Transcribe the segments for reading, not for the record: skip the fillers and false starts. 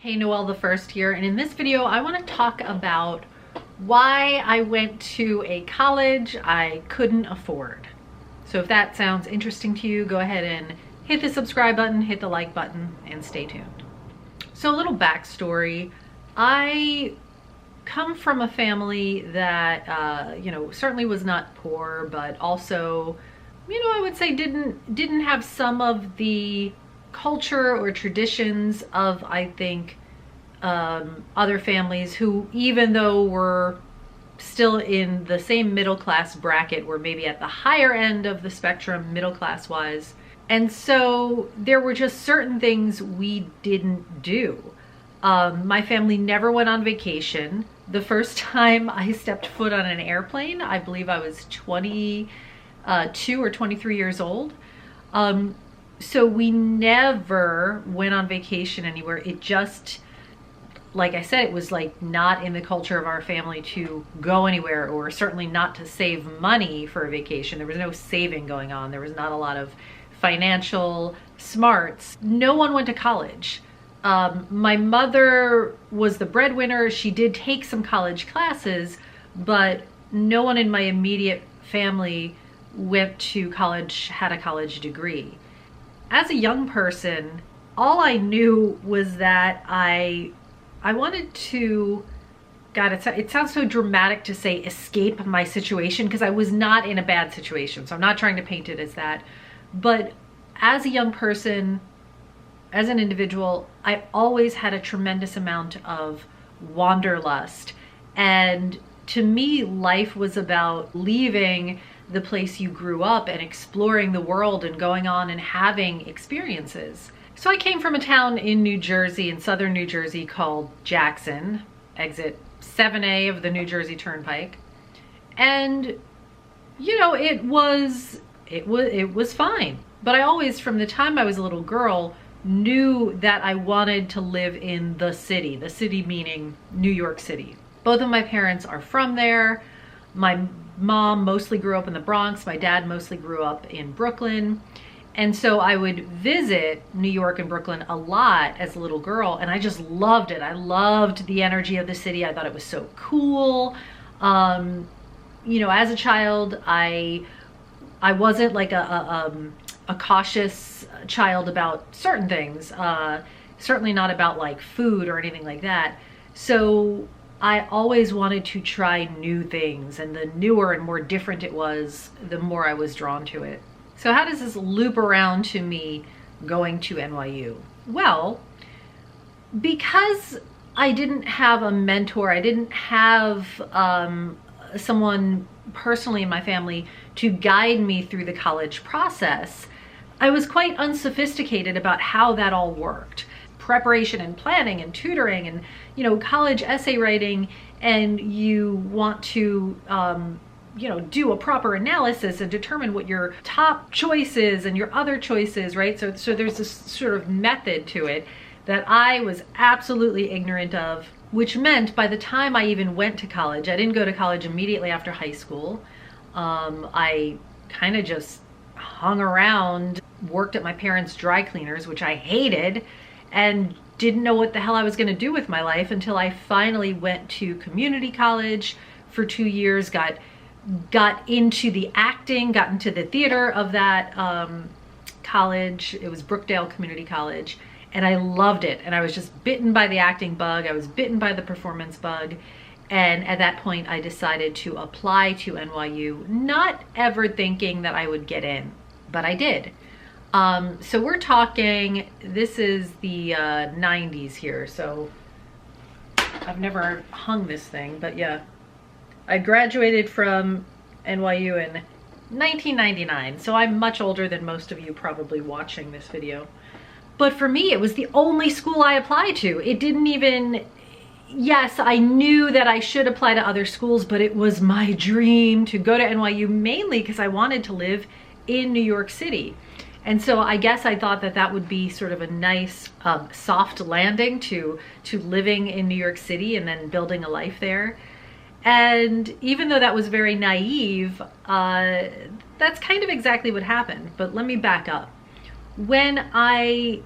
Hey, Noelle the First here, and in this video I want to talk about why I went to a college I couldn't afford. So if that sounds interesting to you, go ahead and hit the subscribe button, hit the like button, and stay tuned. So a little backstory. I come from a family that, certainly was not poor, but also, I would say didn't have some of the culture or traditions of, I think, other families who, even though were still in the same middle class bracket, were maybe at the higher end of the spectrum middle class wise. And so there were just certain things we didn't do. My family never went on vacation. The first time I stepped foot on an airplane, I believe I was 22 or 23 years old. So we never went on vacation anywhere. It just, like I said, it was like not in the culture of our family to go anywhere, or certainly not to save money for a vacation. There was no saving going on. There was not a lot of financial smarts. No one went to college. My mother was the breadwinner. She did take some college classes, but no one in my immediate family went to college, had a college degree. As a young person, all I knew was that I wanted to, God, it sounds so dramatic to say escape my situation, because I was not in a bad situation. So I'm not trying to paint it as that. But as a young person, as an individual, I always had a tremendous amount of wanderlust. And to me, life was about leaving the place you grew up and exploring the world and going on and having experiences. So I came from a town in New Jersey, in southern New Jersey, called Jackson, exit 7A of the New Jersey Turnpike. And, it was fine. But I always, from the time I was a little girl, knew that I wanted to live in the city meaning New York City. Both of my parents are from there. My mom mostly grew up in the Bronx. My dad mostly grew up in Brooklyn. And so I would visit New York and Brooklyn a lot as a little girl, and I just loved it. I loved the energy of the city. I thought it was so cool. As a child, I wasn't like a cautious child about certain things, certainly not about like food or anything like that. So I always wanted to try new things, and the newer and more different it was, the more I was drawn to it. So how does this loop around to me going to NYU? Well, because I didn't have a mentor, I didn't have someone personally in my family to guide me through the college process, I was quite unsophisticated about how that all worked. Preparation and planning and tutoring and, college essay writing, and you want to, do a proper analysis and determine what your top choice is and your other choices, right? So there's this sort of method to it that I was absolutely ignorant of, which meant by the time I even went to college, I didn't go to college immediately after high school. I kind of just hung around, worked at my parents' dry cleaners, which I hated, and didn't know what the hell I was going to do with my life until I finally went to community college for 2 years, got into the acting, got into the theater of that college. It was Brookdale Community College, and I loved it. And I was just bitten by the acting bug. I was bitten by the performance bug. And at that point, I decided to apply to NYU, not ever thinking that I would get in, but I did. So we're talking, this is the 90s here. So I've never hung this thing, but yeah. I graduated from NYU in 1999, so I'm much older than most of you probably watching this video. But for me, it was the only school I applied to. It didn't even, yes, I knew that I should apply to other schools, but it was my dream to go to NYU, mainly because I wanted to live in New York City. And so I guess I thought that that would be sort of a nice soft landing to living in New York City and then building a life there. And even though that was very naive, that's kind of exactly what happened. But let me back up. When I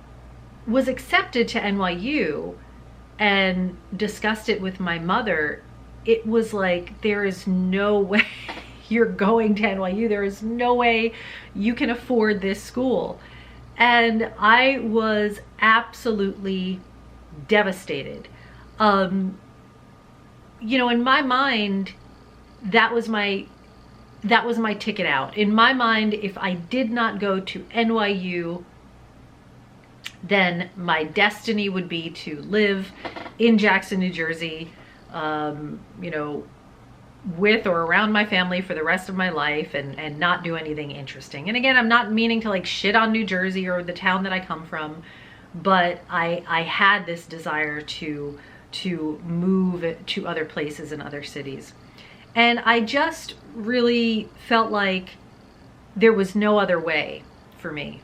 was accepted to NYU, and discussed it with my mother, it was like, there is no way you're going to NYU. There is no way you can afford this school. And I was absolutely devastated. You know, in my mind, that was my ticket out. In my mind, if I did not go to NYU, then my destiny would be to live in Jackson, New Jersey, you know, with or around my family for the rest of my life, and not do anything interesting. And again, I'm not meaning to like shit on New Jersey or the town that I come from, but I had this desire to move to other places and other cities. And I just really felt like there was no other way for me.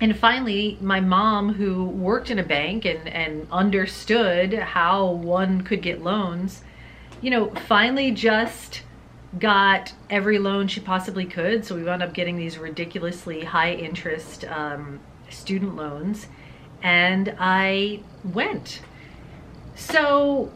And finally, my mom, who worked in a bank and understood how one could get loans, you know, finally just got every loan she possibly could. So we wound up getting these ridiculously high interest student loans, and I went. So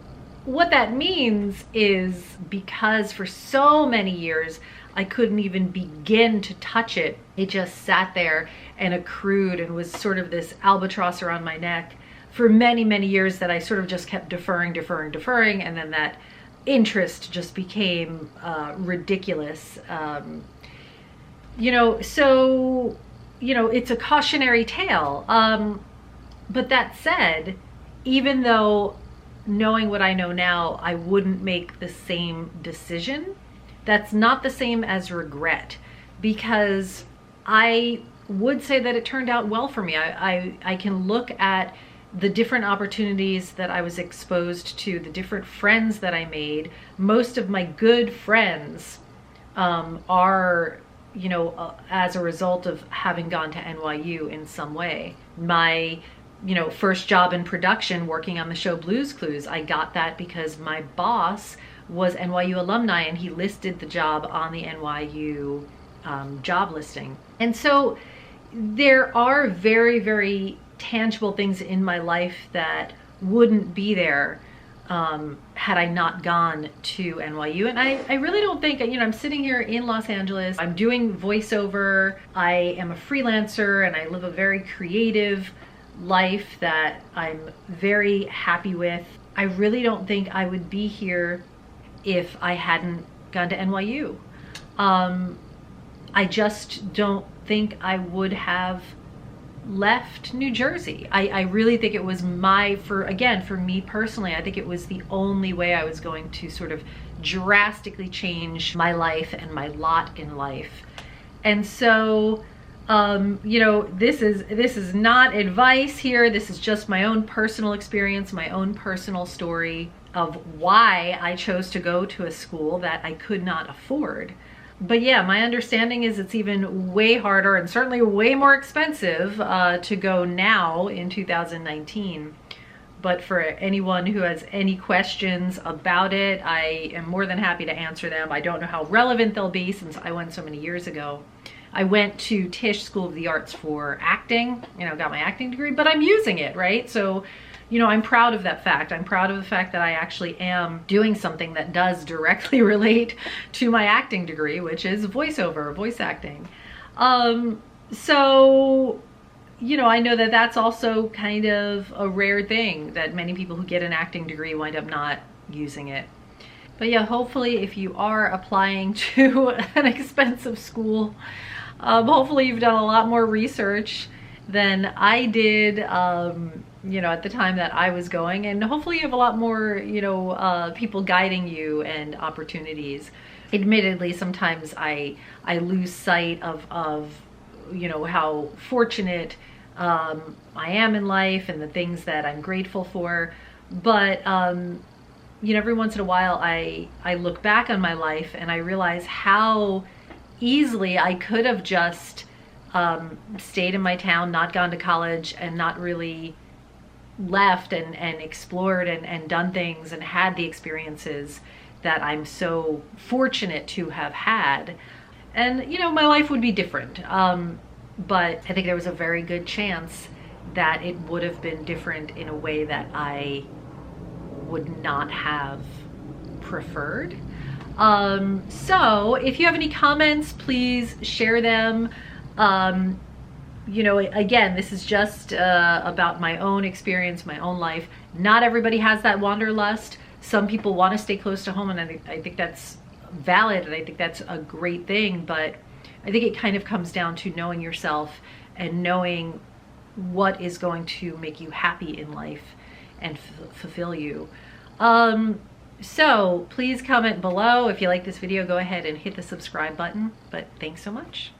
what that means is, because for so many years I couldn't even begin to touch it, it just sat there and accrued and was sort of this albatross around my neck for many, many years, that I sort of just kept deferring, and then that interest just became ridiculous. You know, so, you know, it's a cautionary tale. But that said, even though, knowing what I know now, I wouldn't make the same decision, that's not the same as regret, because I would say that it turned out well for me. I can look at the different opportunities that I was exposed to, the different friends that I made. Most of my good friends are, you know, as a result of having gone to NYU in some way. My, you know, first job in production, working on the show Blue's Clues, I got that because my boss was NYU alumni, and he listed the job on the NYU job listing. And so there are very, very tangible things in my life that wouldn't be there had I not gone to NYU. And I really don't think, you know, I'm sitting here in Los Angeles, I'm doing voiceover, I am a freelancer, and I live a very creative life that I'm very happy with. I really don't think I would be here if I hadn't gone to NYU. I just don't think I would have left New Jersey. I really think it was for me personally, I think it was the only way I was going to sort of drastically change my life and my lot in life. And so, you know, this is not advice here. This is just my own personal experience, my own personal story of why I chose to go to a school that I could not afford. But yeah, my understanding is it's even way harder and certainly way more expensive to go now in 2019. But for anyone who has any questions about it, I am more than happy to answer them. I don't know how relevant they'll be since I went so many years ago. I went to Tisch School of the Arts for acting, you know, got my acting degree, but I'm using it, right? So, you know, I'm proud of that fact. I'm proud of the fact that I actually am doing something that does directly relate to my acting degree, which is voiceover, voice acting. So, you know, I know that that's also kind of a rare thing, that many people who get an acting degree wind up not using it. But yeah, hopefully if you are applying to an expensive school, hopefully you've done a lot more research than I did, you know, at the time that I was going, and hopefully you have a lot more, you know, people guiding you and opportunities. Admittedly, sometimes I lose sight of, you know, how fortunate I am in life and the things that I'm grateful for. But, you know, every once in a while I look back on my life and I realize how easily I could have just stayed in my town, not gone to college, and not really left and explored and done things and had the experiences that I'm so fortunate to have had. And, you know, my life would be different. But I think there was a very good chance that it would have been different in a way that I would not have preferred. So if you have any comments, please share them. You know, again, this is just about my own experience, my own life. Not everybody has that wanderlust. Some people want to stay close to home, and I think that's valid, and I think that's a great thing, but I think it kind of comes down to knowing yourself and knowing what is going to make you happy in life and fulfill you. So please comment below. If you like this video, go ahead and hit the subscribe button, but thanks so much.